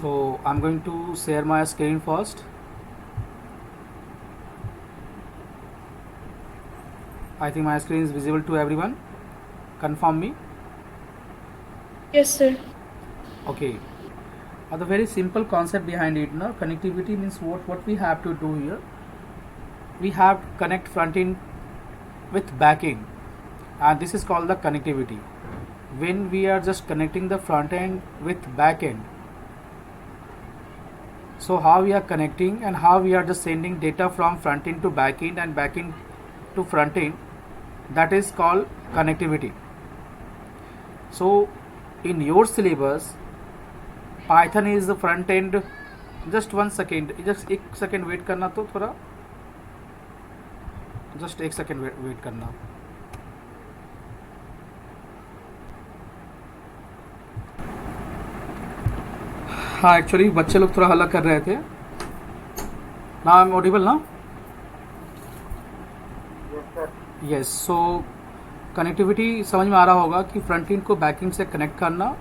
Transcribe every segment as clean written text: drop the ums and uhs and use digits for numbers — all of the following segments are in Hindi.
So I'm going to share my screen first. I think my screen is visible to everyone. Confirm me. Yes, sir. Okay. The very simple concept behind it, no? Connectivity means what we have to do here. We have to connect front end with back end, and this is called the connectivity. When we are just connecting the front end with back end, so how we are connecting and how we are just sending data from front end to back end and back end to front end, that is called connectivity. So in your syllabus, Python is the front end. Just 1 second, just एक सेकेंड वेट करना, तो थोड़ा जस्ट एक सेकेंड वेट करना. हाँ, एक्चुअली बच्चे लोग थोड़ा हल्ला कर रहे थे ना. आई एम ऑडिबल ना? यस. सो कनेक्टिविटी समझ में आ रहा होगा कि फ्रंट एंड को बैक एंड से कनेक्ट करना,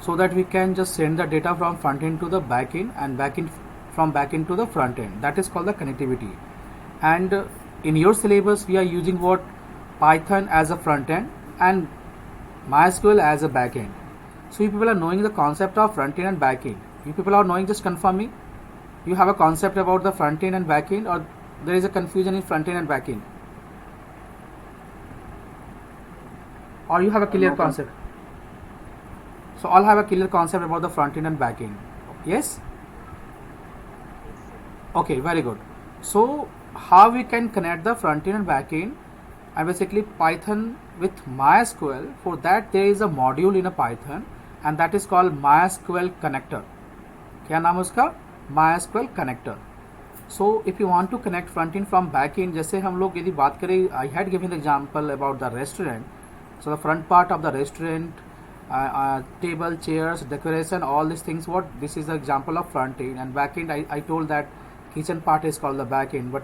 so that we can just send the data from front end to the back end and back end from back end to the front end. That is called the connectivity. And in your syllabus we are using what? Python as a front end and MySQL as a back end. So you people are knowing the concept of front end and back end. You people are knowing, just confirm me. You have a concept about the front end and back end, or there is a confusion in front end and back end, or you have a clear concept? So all have a clear concept about the front end and back end. Yes? Okay, very good. So how we can connect the front end and back end, and basically Python with MySQL. For that there is a module in a Python, and that is called MySQL connector. क्या नाम है उसका? MySQL connector. So if you want to connect front end from back end, जैसे हम लोग यदि बात करें, I had given the example about the restaurant. So the front part of the restaurant, table, chairs, decoration, all these things, what this is the example of front end. And back end, I told that kitchen part is called the back end. But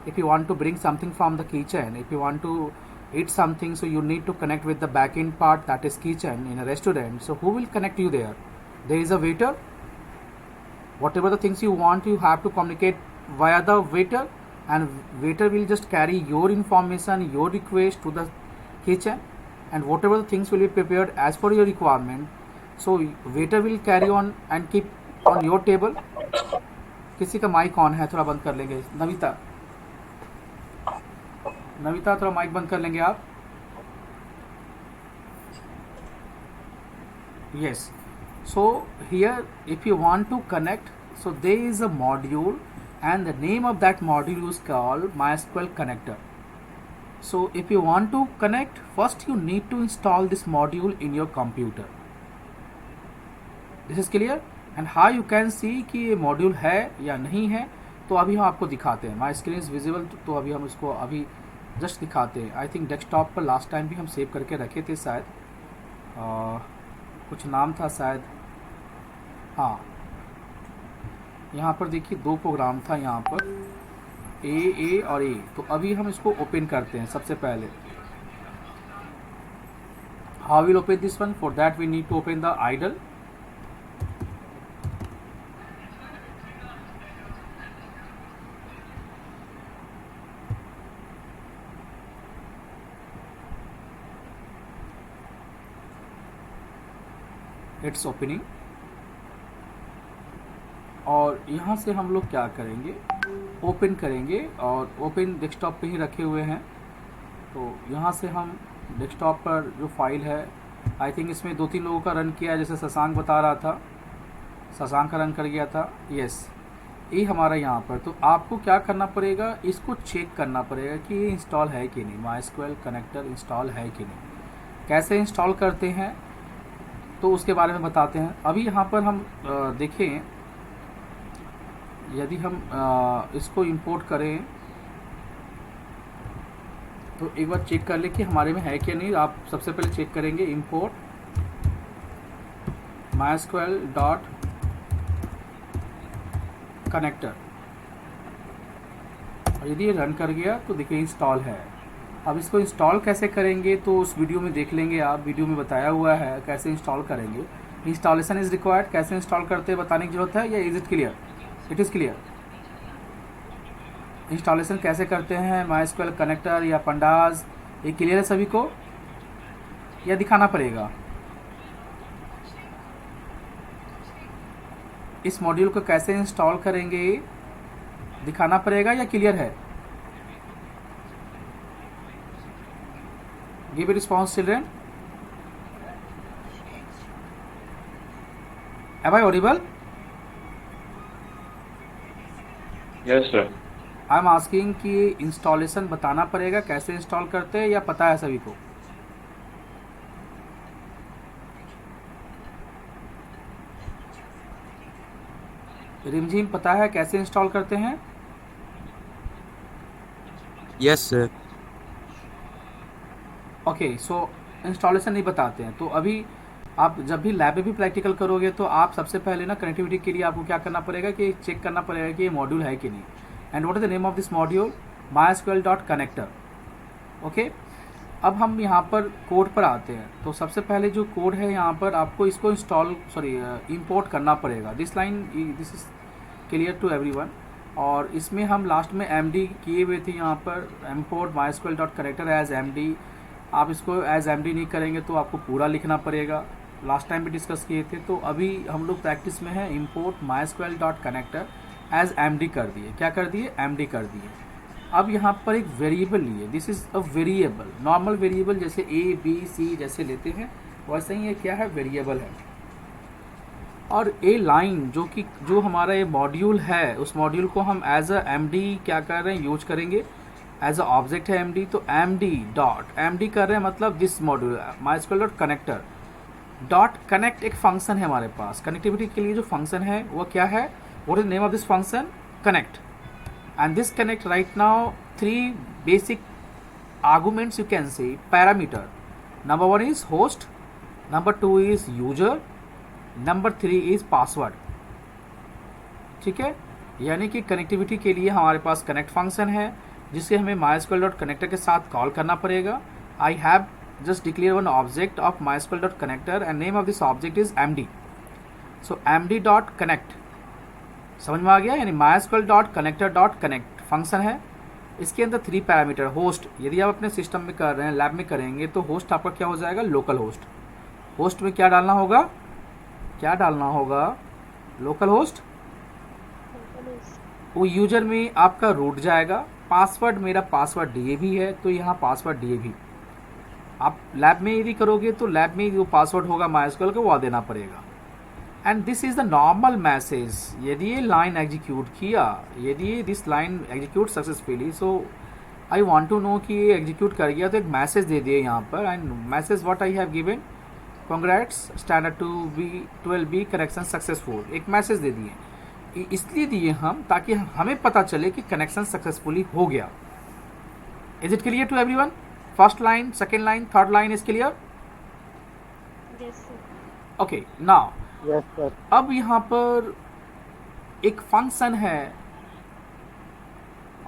if you want to bring something from the kitchen, if you want to eat something, so you need to connect with the back end part, that is kitchen in a restaurant. So who will connect you there? There is a waiter. Whatever the things you want, you have to communicate via the waiter, and waiter will just carry your information, your request to the kitchen, and whatever the things will be prepared as per your requirement. So waiter will carry on and keep on your table. किसी का माइक ऑन है, थोड़ा बंद कर लेंगे. नविता, नविता थोड़ा माइक बंद कर लेंगे आप. Yes. So here if you want to connect, so there is a module, and the name of that module is called MySQL connector. So if you want to connect, first you need to install this module in your computer. This is clear? And how you can see कि ये मॉड्यूल है या नहीं है, तो अभी हम आपको दिखाते हैं. माई स्क्रीन इज विजिबल, तो अभी हम इसको अभी जस्ट दिखाते हैं. आई थिंक डेस्कटॉप पर लास्ट टाइम भी हम सेव करके रखे थे शायद. कुछ नाम था शायद. हाँ, यहाँ पर देखिए 2 प्रोग्राम था यहाँ पर, ए और ए. तो अभी हम इसको ओपन करते हैं. सबसे पहले how will open this one? For that we need to open the IDLE. It's opening. और यहाँ से हम लोग क्या करेंगे? ओपन करेंगे, और ओपन डेस्कटॉप पे ही रखे हुए हैं. तो यहाँ से हम डेस्कटॉप पर जो फाइल है, आई थिंक इसमें 2-3 लोगों का रन किया, जैसे शशांक बता रहा था, शशांक का रन कर गया था. यस, ये हमारा यहाँ पर. तो आपको क्या करना पड़ेगा? इसको चेक करना पड़ेगा कि ये इंस्टॉल है कि नहीं. MySQL कनेक्टर इंस्टॉल है कि नहीं. कैसे इंस्टॉल करते हैं तो उसके बारे में बताते हैं. अभी यहाँ पर हम देखें, यदि हम इसको इंपोर्ट करें तो एक बार चेक कर ले कि हमारे में है क्या नहीं. आप सबसे पहले चेक करेंगे इंपोर्ट MySQL डॉट कनेक्टर, और यदि ये रन कर गया तो देखिए इंस्टॉल है. अब इसको इंस्टॉल कैसे करेंगे तो उस वीडियो में देख लेंगे आप. वीडियो में बताया हुआ है कैसे इंस्टॉल करेंगे. इंस्टॉलेशन इज रिक्वायर्ड, कैसे इंस्टॉल करते हैं बताने की जरूरत है या is it clear? It is clear. Installation कैसे करते हैं MySQL कनेक्टर या पंडाज, ये क्लियर है सभी को या दिखाना पड़ेगा? इस मॉड्यूल को कैसे इंस्टॉल करेंगे दिखाना पड़ेगा या क्लियर है? Give a response children. Am I audible? Yes sir. I am asking कि इंस्टॉलेशन बताना पड़ेगा कैसे इंस्टॉल करते हैं या पता है सभी को? रिमझिम पता है कैसे इंस्टॉल करते हैं? Yes sir. ओके, सो इंस्टॉलेशन नहीं बताते हैं तो अभी आप जब भी लैब में भी प्रैक्टिकल करोगे तो आप सबसे पहले ना कनेक्टिविटी के लिए आपको क्या करना पड़ेगा कि चेक करना पड़ेगा कि ये मॉड्यूल है कि नहीं। And what is the name of this module? MySQL.connector। Okay, अब हम यहाँ पर कोड पर आते हैं। तो सबसे पहले जो कोड है यहाँ पर आपको इसको इंपोर्ट करना पड़ेगा। This is clear to everyone. और इसमें हम लास्ट में MD किए हुए थे यहाँ पर, import MySQL.connector एज MD। आप इसको एज MD नहीं करेंगे तो आपको पूरा लिखना पड़ेगा, लास्ट टाइम भी डिस्कस किए थे। तो अभी हम लोग प्रैक्टिस में है import MySQL.connector एज MD कर दिए। क्या कर दिए? MD कर दिए। अब यहाँ पर एक वेरिएबल लिए, this is a variable, normal variable जैसे ABC जैसे लेते हैं वैसे ही ये क्या है? वेरिएबल है। और ए लाइन जो हमारा ये मॉड्यूल है उस मॉड्यूल को हम एज अ MD क्या कर रहे हैं? यूज करेंगे। एज अ ऑब्जेक्ट है MD, तो MD कर रहे हैं मतलब this module MySQL.connector dot connect एक फंक्शन है हमारे पास। कनेक्टिविटी के लिए जो फंक्शन है वो क्या है? What is name of this function? Connect. And this connect right now 3 basic arguments you can say parameter. Number 1 is host, number 2 is user, number 3 is password। ठीक है, यानी कि कनेक्टिविटी के लिए हमारे पास कनेक्ट फंक्शन है जिसे हमें MySQL.connector के साथ कॉल करना पड़ेगा। I have just declared one object of MySQL.connector and name of this object is MD. So MD.connect समझ में आ गया? यानी MySQL.connector.connect फंक्शन है। इसके अंदर 3 पैरामीटर। होस्ट, यदि आप अपने सिस्टम में कर रहे हैं, लैब में करेंगे तो होस्ट आपका क्या हो जाएगा? Local host. होस्ट में क्या डालना होगा? क्या डालना होगा? Local host. वो यूजर में आपका रूट जाएगा। पासवर्ड, मेरा पासवर्ड DAB है तो यहाँ पासवर्ड DAB। आप लैब में यदि करोगे तो लैब में जो पासवर्ड होगा MySQL का वो देना पड़ेगा। And this is the normal message. यदि ये लाइन एग्जीक्यूट किया, यदि this line execute successfully, so I want to know कि ये एग्जीक्यूट कर गया तो एक मैसेज दे दिए यहाँ पर। And message what I have given, congrats standard 12B connection successful, एक मैसेज दे दिए। इसलिए दिए हम ताकि हमें पता चले कि कनेक्शन सक्सेसफुली हो गया। Is it clear to everyone? First line, second line, third line is clear? Okay, now yes sir. अब यहाँ पर एक फंक्शन है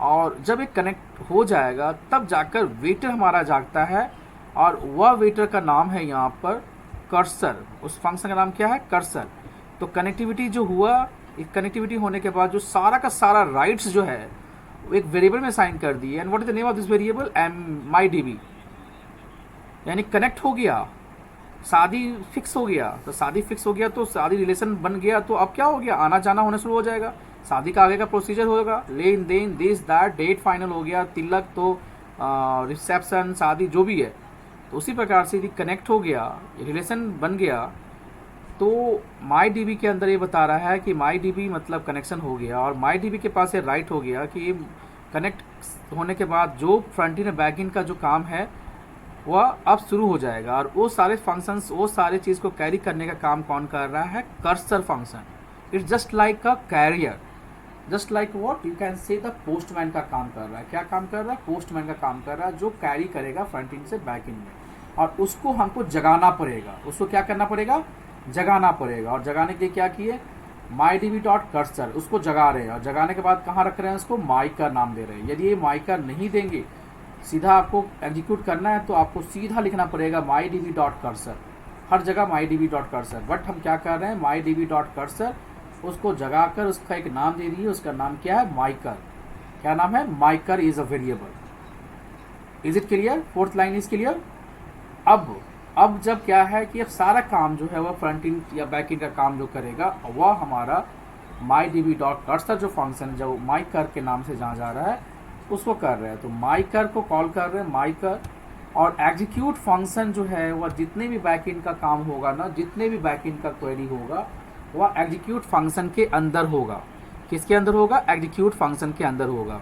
और जब एक कनेक्ट हो जाएगा तब जाकर वेटर हमारा जागता है और वह वेटर का नाम है यहाँ पर कर्सर। उस फंक्शन का नाम क्या है? कर्सर। तो कनेक्टिविटी जो हुआ, कनेक्टिविटी होने के बाद जो सारा का सारा राइट्स जो है वो एक वेरिएबल में साइन कर दिए। And what is the name of this variable? MyDB। यानी कनेक्ट हो गया, शादी फिक्स हो गया। तो शादी फिक्स हो गया तो शादी रिलेशन बन गया तो अब क्या हो गया? आना जाना होना शुरू हो जाएगा। शादी का आगे का प्रोसीजर होगा, लेन देन, दिस दैट, डेट फाइनल हो गया, तिलक तो रिसेप्शन, शादी जो भी है। तो उसी प्रकार से यदि कनेक्ट हो गया, रिलेशन बन गया, तो MyDB के अंदर ये बता रहा है कि MyDB मतलब कनेक्शन हो गया और MyDB के पास ये राइट हो गया कि ये कनेक्ट होने के बाद जो फ्रंट एंड बैक एंड का जो काम है वह अब शुरू हो जाएगा। और वो सारे फंक्शंस, वो सारे चीज़ को कैरी करने का काम कौन कर रहा है? Cursor function. It's just like a carrier, just like what you can say the postman का काम कर रहा है। क्या काम कर रहा है? पोस्टमैन का काम कर रहा है जो कैरी करेगा फ्रंट एंड से बैक एंड में। और उसको हमको जगाना पड़ेगा। उसको क्या करना पड़ेगा? जगाना पड़ेगा। और जगाने के लिए क्या किए? MyDB.cursor, उसको जगा रहे हैं। और जगाने के बाद कहाँ रख रहे हैं? उसको माइकर नाम दे रहे हैं। यदि ये माइकर नहीं देंगे, सीधा आपको एग्जीक्यूट करना है तो आपको सीधा लिखना पड़ेगा MyDB.cursor। हर जगह MyDB.cursor, बट हम क्या कर रहे हैं, MyDB.cursor उसको जगाकर उसका एक नाम दे दिए, उसका नाम क्या है, myCur। क्या नाम है, myCur is a variable. Is it clear? Fourth line is clear. अब जब क्या है कि अब सारा काम जो है वह फ्रंट एंड या बैक एंड का काम जो करेगा वह हमारा MyDB.cursor जो फंक्शन जो myCur के नाम से जहाँ जा रहा है उसको कर रहे हैं। तो myCur को कॉल कर रहे हैं, myCur, और एग्जीक्यूट फंक्शन जो है वह जितने भी बैक एंड का काम होगा ना, जितने भी बैक एंड का क्वेरी होगा वह एग्जीक्यूट फंक्शन के अंदर होगा। किसके अंदर होगा, एग्जीक्यूट फंक्शन के अंदर होगा।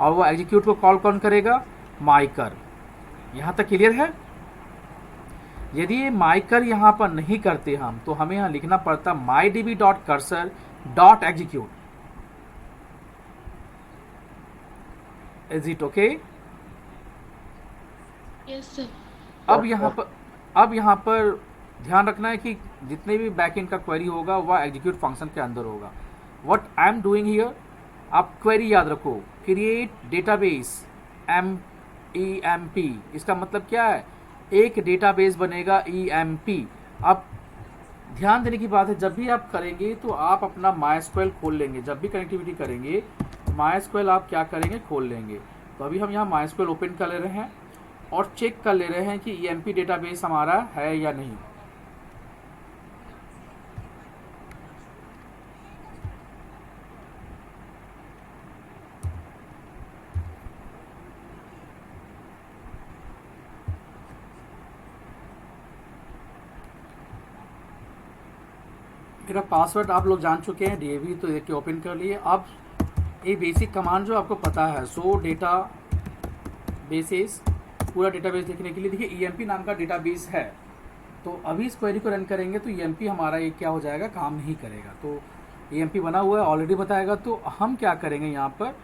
और वह एग्जीक्यूट को कॉल कौन करेगा, myCur। यहाँ तक क्लियर है? यदि ये myCur यहाँ पर नहीं करते हम तो हमें यहाँ लिखना पड़ता MyDB.cursor.execute। Is it okay? Yes, sir. अब यहाँ पर ध्यान रखना है कि जितने भी बैकएंड का क्वेरी होगा वह एग्जीक्यूट फंक्शन के अंदर होगा। What I am doing here, आप क्वेरी याद रखो, क्रिएट डेटाबेस EMP। इसका मतलब क्या है, एक डेटाबेस बनेगा EMP। अब ध्यान देने की बात है, जब भी आप करेंगे तो आप अपना MySQL खोल लेंगे। जब भी कनेक्टिविटी करेंगे MySQL आप क्या करेंगे, खोल लेंगे। तो अभी हम यहाँ MySQL ओपन कर ले रहे हैं और चेक कर ले रहे हैं कि EMP डेटाबेस हमारा है या नहीं। मेरा पासवर्ड आप लोग जान चुके हैं, DAV तो देखिए ओपन कर लिए। अब ये बेसिक कमांड जो आपको पता है, सो डेटा बेसिस, पूरा डेटाबेस देखने के लिए देखिए EMP नाम का डेटाबेस है। तो अभी इस क्वेरी को रन करेंगे तो EMP हमारा ये क्या हो जाएगा, काम नहीं करेगा। तो EMP बना हुआ है, ऑलरेडी बताएगा। तो हम क्या करेंगे यहाँ पर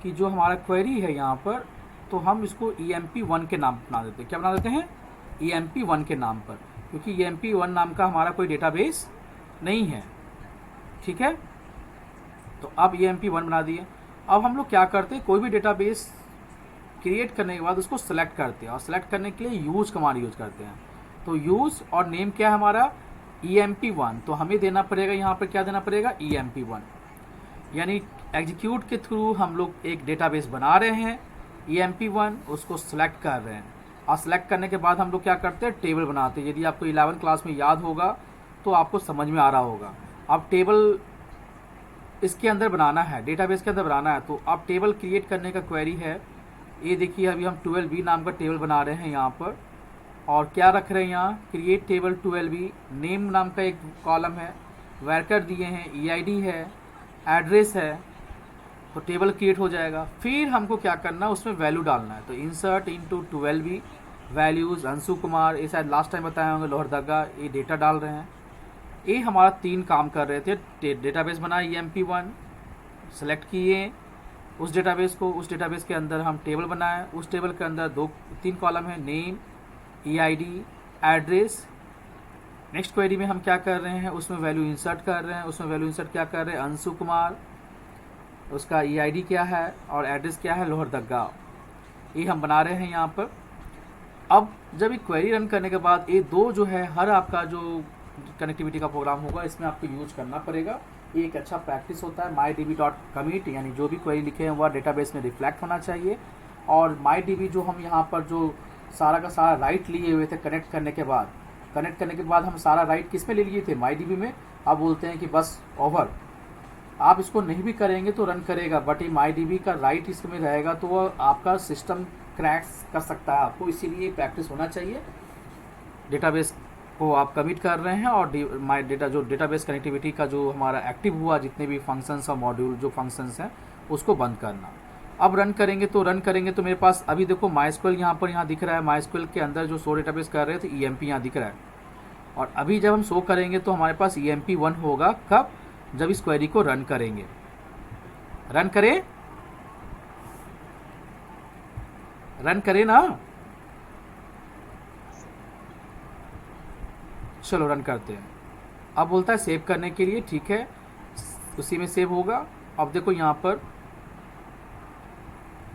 कि जो हमारा क्वेरी है यहाँ पर, तो हम इसको EMP1 के नाम बना देते हैं। क्या बना देते हैं, EMP1 के नाम पर, क्योंकि EMP1 नाम का हमारा कोई डेटाबेस नहीं है। ठीक है, तो अब EMP1 बना दिए। अब हम लोग क्या करते हैं, कोई भी डेटाबेस क्रिएट करने के बाद उसको सेलेक्ट करते हैं, और सेलेक्ट करने के लिए यूज कमांड यूज करते हैं। तो यूज और नेम क्या है हमारा, EMP1। तो हमें देना पड़ेगा यहाँ पर, क्या देना पड़ेगा, EMP1। यानी एग्जीक्यूट के थ्रू हम लोग एक डेटाबेस बना रहे हैं EMP1, उसको सेलेक्ट कर रहे हैं। और सेलेक्ट करने के बाद हम लोग क्या करते हैं, टेबल बनाते हैं। यदि आपको 11th क्लास में याद होगा तो आपको समझ में आ रहा होगा। अब टेबल इसके अंदर बनाना है, डेटाबेस के अंदर बनाना है। तो अब टेबल क्रिएट करने का क्वेरी है, ये देखिए अभी हम 12B नाम का टेबल बना रहे हैं यहाँ पर। और क्या रख रहे हैं यहाँ, क्रिएट टेबल 12B, नेम नाम का एक कॉलम है, वर्कर दिए हैं, EID है, एड्रेस है। तो टेबल क्रिएट हो जाएगा। फिर हमको क्या करना है, उसमें वैल्यू डालना है। तो insert into 12B values, Anshu Kumar, ये शायद लास्ट टाइम बताए होंगे, लोहरदगा, ये डेटा डाल रहे हैं। ये हमारा 3 काम कर रहे थे। डेटाबेस बनाया EMP1, सेलेक्ट किए उस डेटाबेस को, उस डेटाबेस के अंदर हम टेबल बनाए, उस टेबल के अंदर 3 कॉलम है, name, EID, address. Next query में हम क्या कर रहे हैं, उसमें वैल्यू इंसर्ट कर रहे हैं। उसमें वैल्यू इंसर्ट क्या कर रहे हैं, अंशु कुमार, उसका EID क्या है और एड्रेस क्या है, लोहरदगा। ये हम बना रहे हैं यहाँ पर। अब जब ये क्वेरी रन करने के बाद ये 2 जो है, हर आपका जो कनेक्टिविटी का प्रोग्राम होगा इसमें आपको यूज करना पड़ेगा। ये एक अच्छा प्रैक्टिस होता है। MyDB.commit, यानी जो भी क्वेरी लिखे हैं वह डेटाबेस में रिफ्लेक्ट होना चाहिए। और MyDB जो हम यहाँ पर जो सारा का सारा राइट लिए हुए थे कनेक्ट करने के बाद हम सारा राइट किस में ले लिए थे, MyDB में। आप बोलते हैं कि बस ओवर, आप इसको नहीं भी करेंगे तो रन करेगा, बट ये MyDB का राइट इसमें रहेगा तो वह आपका सिस्टम क्रैश कर सकता है आपको। इसीलिए प्रैक्टिस होना चाहिए। डेटाबेस को आप कमिट कर रहे हैं और जो डेटाबेस कनेक्टिविटी का जो हमारा एक्टिव हुआ, जितने भी फंक्शंस और मॉड्यूल जो फंक्शंस हैं उसको बंद करना। अब रन करेंगे तो मेरे पास अभी देखो MySQL यहाँ दिख रहा है। MySQL के अंदर जो शो डेटाबेस कर रहे थे EMP यहाँ दिख रहा है। और अभी जब हम शो करेंगे तो हमारे पास EMP1 होगा। कब, जब इस क्वेरी को रन करेंगे। रन करें ना, चलो रन करते हैं। अब बोलता है सेव करने के लिए, ठीक है, उसी में सेव होगा। अब देखो यहाँ पर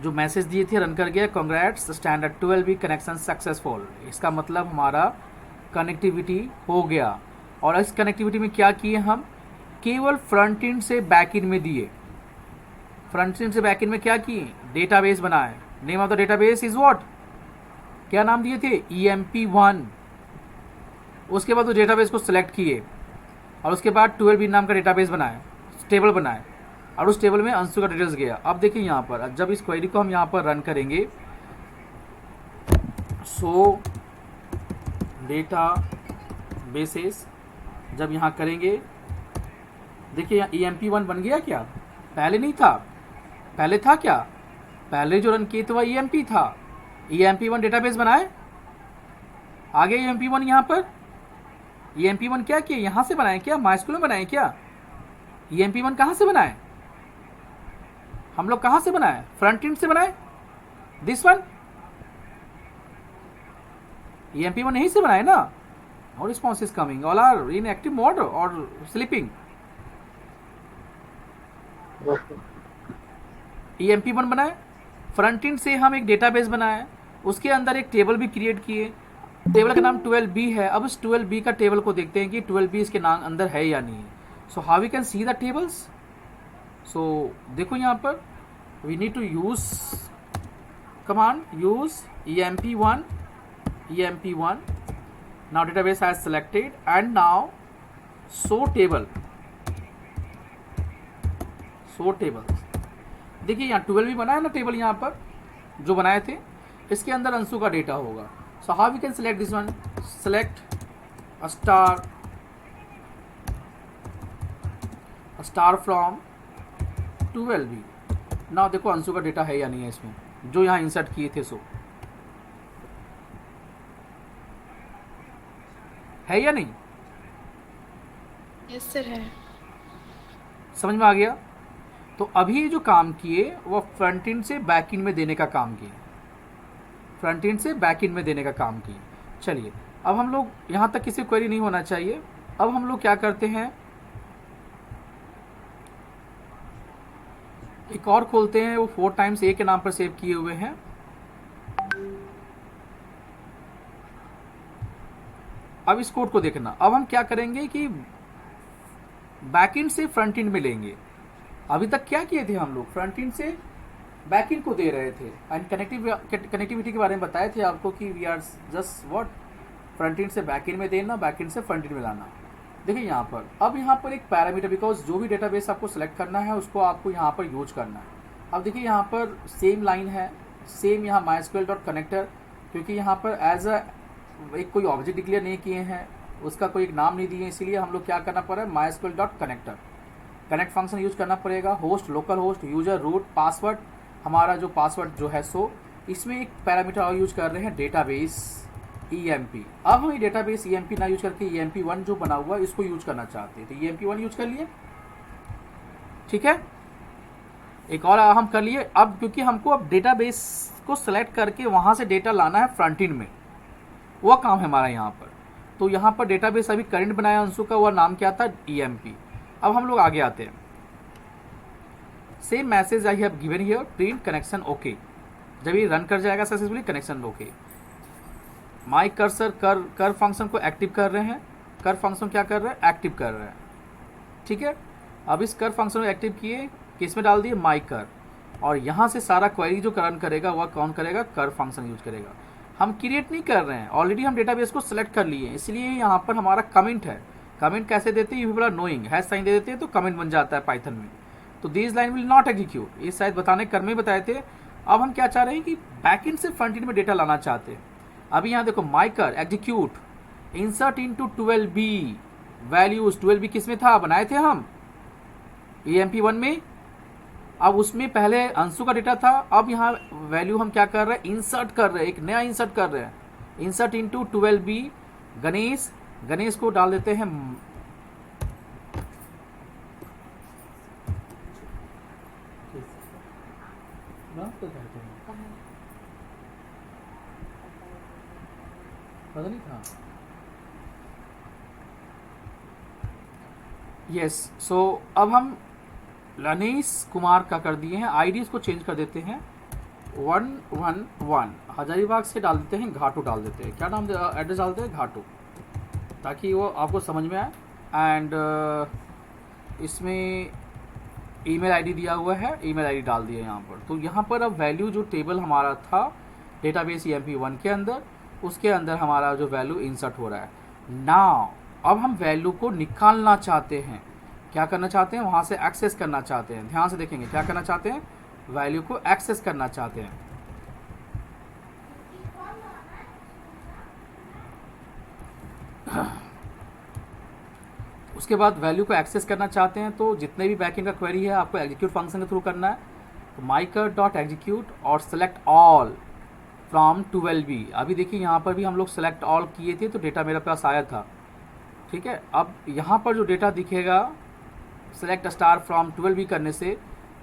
जो मैसेज दिए थे रन कर गया, congrats standard 12B connection successful. इसका मतलब हमारा कनेक्टिविटी हो गया। और इस कनेक्टिविटी में क्या किए हम, केवल फ्रंट एंड से बैक एंड में दिए। फ्रंट एंड से बैक एंड में क्या किए, डेटाबेस बनाए। Name of the database is what, क्या नाम दिए थे, EMP1। उसके बाद उस डेटाबेस को सिलेक्ट किए और उसके बाद 12b नाम का डेटाबेस बनाए, टेबल बनाए, और उस टेबल में अंशु का डिटेल्स गया। अब देखिए यहाँ पर जब इस क्वेरी को हम यहाँ पर रन करेंगे, सो डेटा बेसिस जब यहाँ करेंगे, देखिए यहाँ EMP1 बन गया क्या, पहले नहीं था, पहले था क्या, पहले जो रन किए थे वह EMP था। EMP1 डेटाबेस बनाए, आगे EMP1 यहाँ पर EMP1 क्या किए, यहाँ से बनाए क्या, माइस्क्यूल में बनाए क्या। EMP1 कहाँ से बनाए, हम लोग कहाँ से बनाए, फ्रंट एंड से बनाए, दिस वन EMP1 यहीं से बनाए ना। और response is coming, all are in active mode और स्लीपिंग। EMP1 बनाए, फ्रंट एंड से हम एक डेटाबेस बनाए, उसके अंदर एक टेबल भी क्रिएट किए, टेबल का नाम 12b है। अब इस 12b का टेबल को देखते हैं कि 12b इसके नाम अंदर है या नहीं। So how we can see the tables, so देखो यहाँ पर we need to use command, use EMP1, now database has selected and now show table, देखिए यहाँ 12 बना है ना टेबल, यहाँ पर जो बनाए थे इसके अंदर अंशु का डेटा होगा। So how we can select this one, select a star from 12b। Now देखो अंशु का डेटा है या नहीं है इसमें, जो यहाँ इंसर्ट किए थे, सो है या नहीं, यस सर है। समझ में आ गया। तो अभी जो काम किए वो फ्रंट एंड से बैक एंड में देने का काम किए, फ्रंट एंड से बैक एंड में देने का काम किए। चलिए अब हम लोग यहाँ तक किसी क्वेरी नहीं होना चाहिए। अब हम लोग क्या करते हैं, एक और खोलते हैं, वो 4 टाइम्स A के नाम पर सेव किए हुए हैं। अब इस कोड को देखना। अब हम क्या करेंगे कि बैक एंड से फ्रंट एंड में लेंगे। अभी तक क्या किए थे हम लोग, फ्रंट एंड से बैक एंड को दे रहे थे एंड कनेक्टिविटी के बारे में बताए थे आपको कि we are just what, front end से बैक एंड में देना, बैक एंड से फ्रंट एंड में लाना। देखिए यहाँ पर, अब यहाँ पर एक पैरामीटर, बिकॉज जो भी डेटाबेस आपको सेलेक्ट करना है उसको आपको यहाँ पर यूज करना है। अब देखिए यहाँ पर सेम लाइन है, सेम यहाँ mysql.connector, क्योंकि यहाँ पर एज अ एक कोई ऑब्जेक्ट डिक्लेयर नहीं किए हैं, उसका कोई एक नाम नहीं दिए, इसीलिए हम लोग क्या करना पड़ा, mysql.connector कनेक्ट फंक्शन यूज करना पड़ेगा। Host, local host, user, root, password, हमारा जो पासवर्ड जो है, सो इसमें एक पैरामीटर और यूज कर रहे हैं, डेटाबेस EMP। अब हम ये डेटाबेस EMP ना यूज करके EMP1 जो बना हुआ है इसको यूज करना चाहते हैं, तो EMP1 यूज कर लिए, ठीक है। एक और हम कर लिए। अब क्योंकि हमको अब डेटाबेस को सेलेक्ट करके वहाँ से डेटा लाना है फ्रंट एंड में, वह काम है हमारा यहाँ पर। तो यहाँ पर डेटाबेस अभी करंट बनाया अंशु का, वह नाम क्या था, EMP। अब हम लोग आगे आते हैं, same message I have given here, print connection okay. जब ये रन कर जाएगा successfully, connection okay. My cursor कर फंक्शन को एक्टिव कर रहे हैं, कर फंक्शन क्या कर रहे हैं, एक्टिव कर रहे हैं, ठीक है। अब इस कर फंक्शन को एक्टिव किए, किस में डाल दिए, माई कर, और यहाँ से सारा क्वेरी जो रन करेगा वह कौन करेगा, कर फंक्शन यूज करेगा। हम क्रिएट नहीं कर रहे हैं, ऑलरेडी हम डेटाबेस को सिलेक्ट कर लिए, इसलिए यहाँ पर हमारा कमेंट है। कमेंट कैसे देते हैं, you people are knowing, hash sign दे देते हैं तो कमेंट बन जाता है पाइथन में। तो this line will not execute, ये शायद बताने कर में बताए थे। अब हम क्या चाह रहे हैं कि बैकएंड से फ्रंट एंड में डेटा लाना चाहते हैं। अभी यहाँ देखो, माइकर execute insert into 12b values. 12b किस में था, बनाए थे हम EMP1 में। अब उसमें पहले अंशु का डेटा था, अब यहाँ वैल्यू हम क्या कर रहे हैं, इंसर्ट कर रहे हैं, एक नया इंसर्ट कर रहे हैं, insert into 12b Ganesh. Ganesh को डाल देते हैं पता नहीं था, यस। सो अब हम गणेश कुमार का कर दिए हैं, आईडी को चेंज कर देते हैं 111, हजारीबाग से डाल देते हैं घाटू, डाल देते हैं क्या नाम, एड्रेस डालते हैं घाटू, ताकि वो आपको समझ में आए। एंड इसमें ईमेल आईडी दिया हुआ है, ईमेल आईडी डाल दिया यहाँ पर। तो यहाँ पर अब वैल्यू जो टेबल हमारा था डेटाबेस EMP1 के अंदर, उसके अंदर हमारा जो वैल्यू इंसर्ट हो रहा है। नाउ अब हम वैल्यू को निकालना चाहते हैं। क्या करना चाहते हैं? वहाँ से एक्सेस करना चाहते हैं। ध्यान से देखेंगे, क्या करना चाहते हैं? वैल्यू को एक्सेस करना चाहते हैं। उसके बाद वैल्यू को एक्सेस करना चाहते हैं तो जितने भी बैकएंड का क्वेरी है आपको एग्जीक्यूट फंक्शन के थ्रू करना है। तो mycur.execute और सेलेक्ट ऑल फ्रॉम 12b। अभी देखिए यहाँ पर भी हम लोग सेलेक्ट ऑल किए थे तो डेटा मेरे पास आया था, ठीक है। अब यहाँ पर जो डेटा दिखेगा सेलेक्ट स्टार फ्रॉम 12b करने से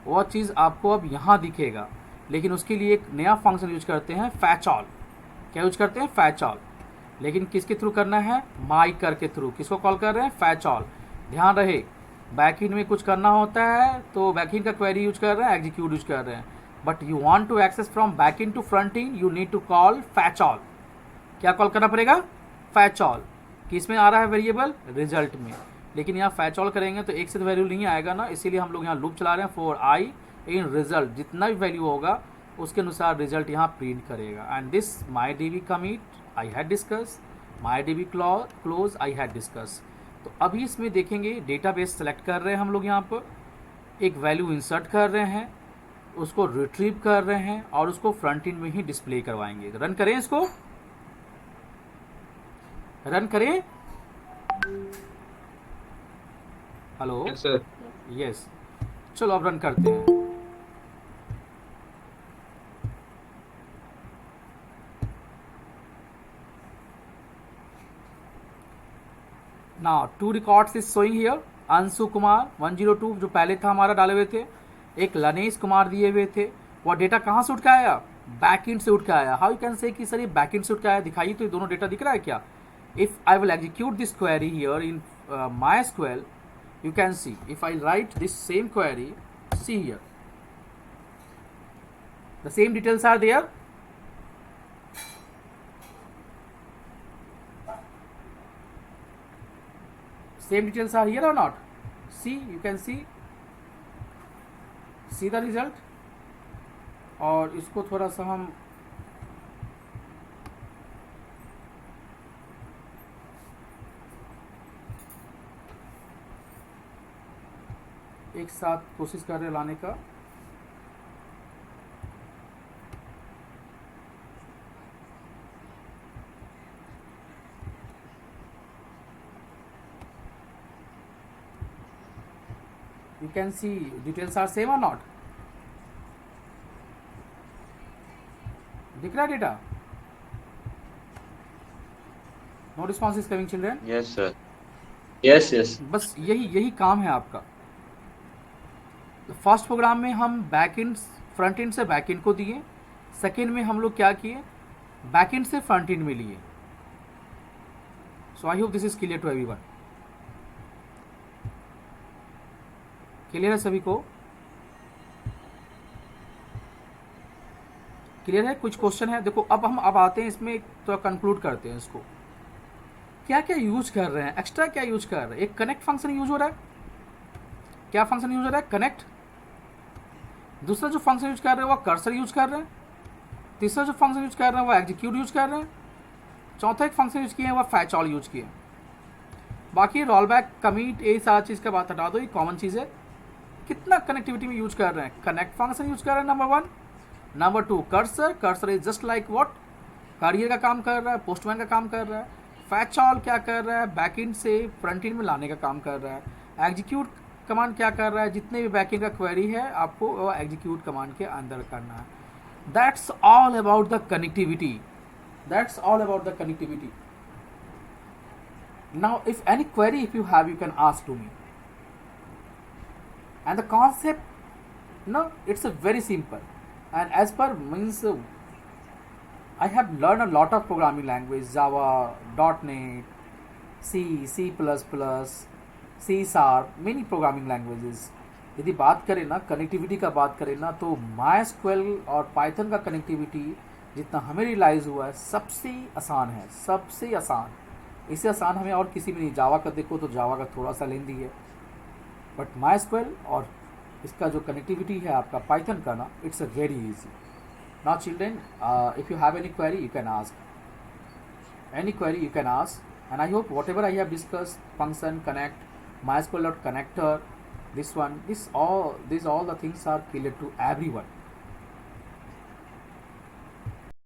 वो चीज़ आपको अब यहाँ दिखेगा, लेकिन उसके लिए एक नया फंक्शन यूज करते हैं, फैच ऑल। क्या यूज करते हैं? Fetch all. लेकिन किसके थ्रू करना है? mycur के थ्रू। किसको कॉल कर रहे हैं? Fetch all. ध्यान रहे, बैकएंड में कुछ करना होता है तो बैकएंड का क्वेरी यूज कर रहे हैं, एग्जीक्यूट यूज कर रहे हैं। But you want to access from backend to front end, you need to call fetch all. क्या कॉल करना पड़ेगा? Fetch all. किस में आ रहा है? वेरिएबल रिजल्ट में। लेकिन यहाँ फैच ऑल करेंगे तो एक से तो वैल्यू नहीं आएगा ना, इसीलिए हम लोग यहाँ लूप चला रहे हैं फॉर आई इन रिजल्ट। जितना भी वैल्यू होगा उसके अनुसार रिजल्ट यहाँ प्रिंट करेगा। And this MyDB commit I had discuss, MyDB close I had discuss. तो अभी इसमें देखेंगे डेटाबेस सेलेक्ट कर रहे हैं हम लोग, यहाँ पर एक वैल्यू इंसर्ट कर रहे हैं, उसको रिट्रीव कर रहे हैं और उसको फ्रंट एंड में ही डिस्प्ले करवाएंगे। रन करें, इसको रन करें। Hello, Yes, sir. यस, चलो अब रन करते हैं। Now 2 records is showing here. Anshu Kumar 102 जो पहले था हमारा डाले हुए थे, एक लनेश कुमार दिए हुए थे। वह डेटा कहाँ से उठ के आया? बैकएंड से उठ के आया। हाउ यू कैन से कि सर ये बैकएंड से उठ के आया? दिखाइए तो ये दोनों डेटा दिख रहा है क्या? If I will execute this query here in MySQL, you can see if I write this same query, see here the same details are there. Same details are here or not? See, you can see the result। और इसको थोड़ा सा हम एक साथ कोशिश कर रहे लाने का। You can see details are same or not? दिख रहा है data? No response is coming children. Yes, sir. Yes, yes. बस यही काम है आपका। फर्स्ट प्रोग्राम में हम बैकएंड फ्रंट एंड से बैकएंड को दिए, सेकेंड में हम लोग क्या किए? बैकएंड से फ्रंट एंड में लिए। So I hope this is clear to everyone. Clear है सभी को? क्लियर है? कुछ क्वेश्चन है? देखो अब आते हैं इसमें, तो कंक्लूड करते हैं इसको। क्या क्या यूज कर रहे हैं, एक्स्ट्रा क्या यूज कर रहे हैं? एक कनेक्ट फंक्शन यूज हो रहा है। क्या फंक्शन यूज हो रहा है? कनेक्ट। दूसरा जो फंक्शन यूज कर रहे हैं वो कर्सर यूज कर रहे हैं। तीसरा जो फंक्शन यूज कर रहे हैं वो एग्जीक्यूट यूज कर रहे हैं। चौथा एक फंक्शन यूज किए हैं वो फैच ऑल यूज किए। बाकी रोल बैक, कमिट, ये सारा चीज़ का बात हटा दो, ये कॉमन चीज़ है। कितना कनेक्टिविटी में यूज कर रहे हैं? कनेक्ट फंक्शन यूज कर रहे हैं, number 1। Number 2 cursor is just like what, carrier का काम कर रहा है, पोस्टमैन का काम कर रहा है। फैच ऑल क्या कर रहा है? बैकएंड से फ्रंट एंड में लाने का काम कर रहा है। एग्जीक्यूट कमांड क्या कर रहा है? जितने भी बैकएंड का क्वेरी है आपको वो एग्जीक्यूट कमांड के अंदर करना है। That's all about the connectivity. That's all about the connectivity. Now if any query if you have, you can ask to me. And the concept, no, it's a very simple, and as per means I have learned a lot of programming language, Java, .NET, C, C++, C Sharp, many programming languages। यदि बात करें ना कनेक्टिविटी का बात करें ना, तो MySQL और Python का कनेक्टिविटी जितना हमें रियलाइज़ हुआ है सबसे आसान है, सबसे आसान। इससे आसान हमें और किसी में नहीं। जावा का देखो तो जावा का थोड़ा सा लेंदी है, बट माई स्क्वेल और इसका जो कनेक्टिविटी है आपका पाइथन का ना, it's a very easy. Now children, if you have any query you can ask, any query you can ask, and I hope whatever I have discussed, function, connect, mysql connector, this one, these all the things are clear to everyone.